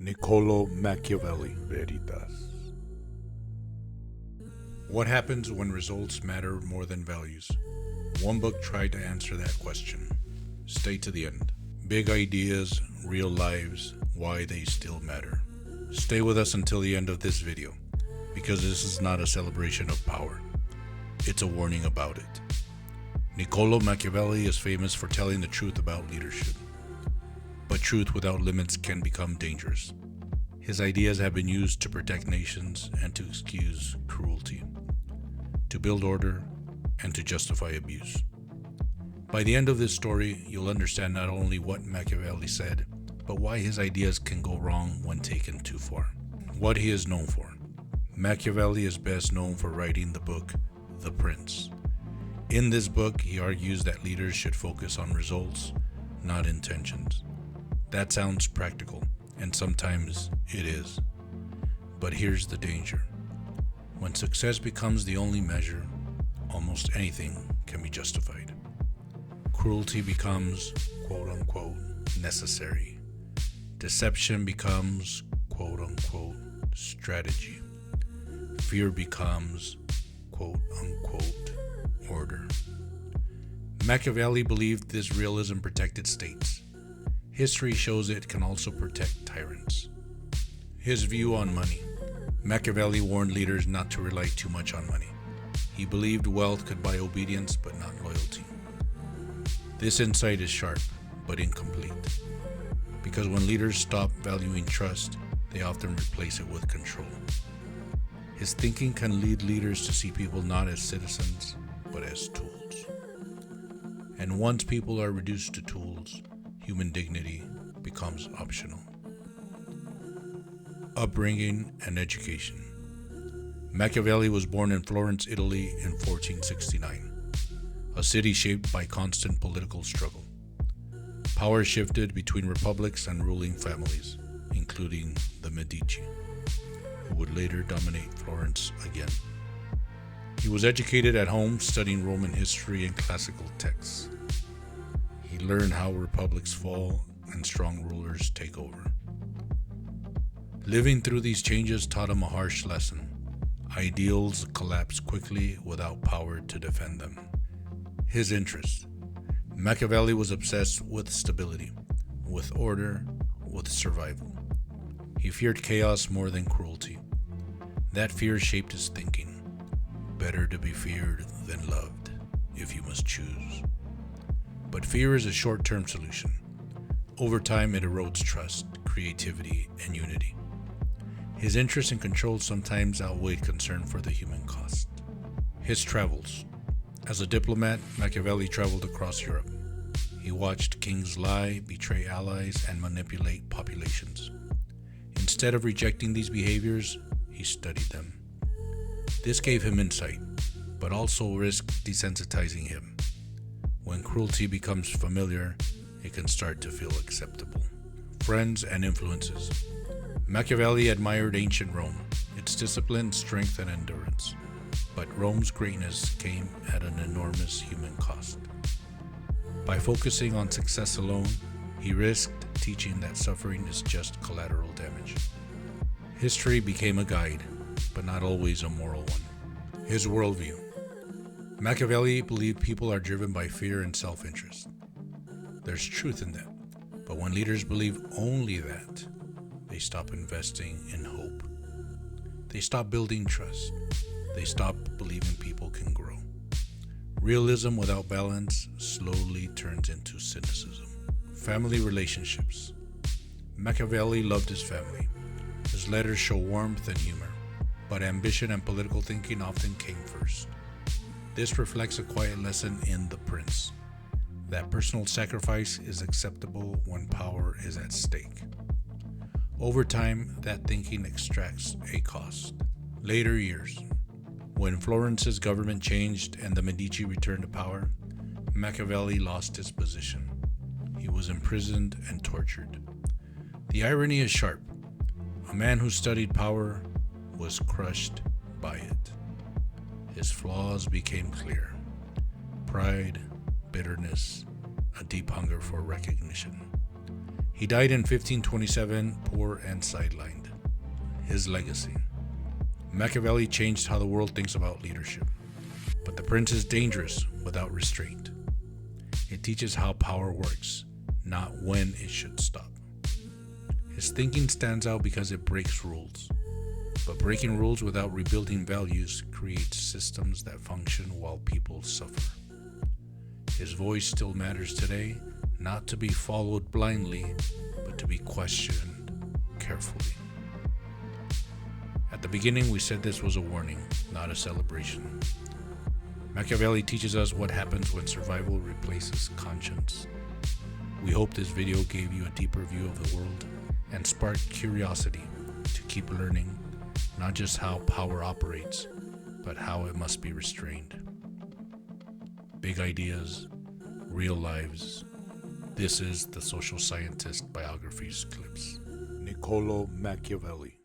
Niccolo Machiavelli Veritas. What happens when results matter more than values? One book tried to answer that question. Stay to the end. Big ideas, real lives, why they still matter. Stay with us until the end of this video, because this is not a celebration of power. It's a warning about it. Niccolo Machiavelli is famous for telling the truth about leadership. But truth without limits can become dangerous. His ideas have been used to protect nations and to excuse cruelty, to build order, and to justify abuse. By the end of this story, you'll understand not only what Machiavelli said, but why his ideas can go wrong when taken too far. What he is known for. Machiavelli is best known for writing the book, The Prince. In this book, he argues that leaders should focus on results, not intentions. That sounds practical, and sometimes it is. But here's the danger. When success becomes the only measure, almost anything can be justified. Cruelty becomes, quote-unquote, necessary. Deception becomes, quote-unquote, strategy. Fear becomes, quote-unquote, order. Machiavelli believed this realism protected states. History shows it can also protect tyrants. His view on money. Machiavelli warned leaders not to rely too much on money. He believed wealth could buy obedience but not loyalty. This insight is sharp but incomplete, because when leaders stop valuing trust, they often replace it with control. His thinking can lead leaders to see people not as citizens but as tools. And once people are reduced to tools, human dignity becomes optional. Upbringing and education. Machiavelli was born in Florence, Italy in 1469, a city shaped by constant political struggle. Power shifted between republics and ruling families, including the Medici, who would later dominate Florence again. He was educated at home, studying Roman history and classical texts. He learned how republics fall and strong rulers take over. Living through these changes taught him a harsh lesson. Ideals collapse quickly without power to defend them. His interests. Machiavelli was obsessed with stability, with order, with survival. He feared chaos more than cruelty. That fear shaped his thinking. Better to be feared than loved, if you must choose. But fear is a short-term solution. Over time, it erodes trust, creativity, and unity. His interest in control sometimes outweighed concern for the human cost. His travels. As a diplomat, Machiavelli traveled across Europe. He watched kings lie, betray allies, and manipulate populations. Instead of rejecting these behaviors, he studied them. This gave him insight, but also risked desensitizing him. When cruelty becomes familiar, it can start to feel acceptable. Friends and influences. Machiavelli admired ancient Rome, its discipline, strength, and endurance. But Rome's greatness came at an enormous human cost. By focusing on success alone, he risked teaching that suffering is just collateral damage. History became a guide, but not always a moral one. His worldview. Machiavelli believed people are driven by fear and self-interest. There's truth in that, but when leaders believe only that, they stop investing in hope. They stop building trust. They stop believing people can grow. Realism without balance slowly turns into cynicism. Family relationships. Machiavelli loved his family. His letters show warmth and humor, but ambition and political thinking often came first. This reflects a quiet lesson in The Prince, that personal sacrifice is acceptable when power is at stake. Over time, that thinking extracts a cost. Later years. When Florence's government changed and the Medici returned to power, Machiavelli lost his position. He was imprisoned and tortured. The irony is sharp. A man who studied power was crushed by it. His flaws became clear. Pride, bitterness, a deep hunger for recognition. He died in 1527, poor and sidelined. His legacy. Machiavelli changed how the world thinks about leadership. But The Prince is dangerous without restraint. It teaches how power works, not when it should stop. His thinking stands out because it breaks rules. But breaking rules without rebuilding values creates systems that function while people suffer. His voice still matters today, not to be followed blindly, but to be questioned carefully. At the beginning, we said this was a warning, not a celebration. Machiavelli teaches us what happens when survival replaces conscience. We hope this video gave you a deeper view of the world and sparked curiosity to keep learning not just how power operates, but how it must be restrained. Big ideas, real lives. This is the Social Scientist Biographies Clips. Niccolo Machiavelli.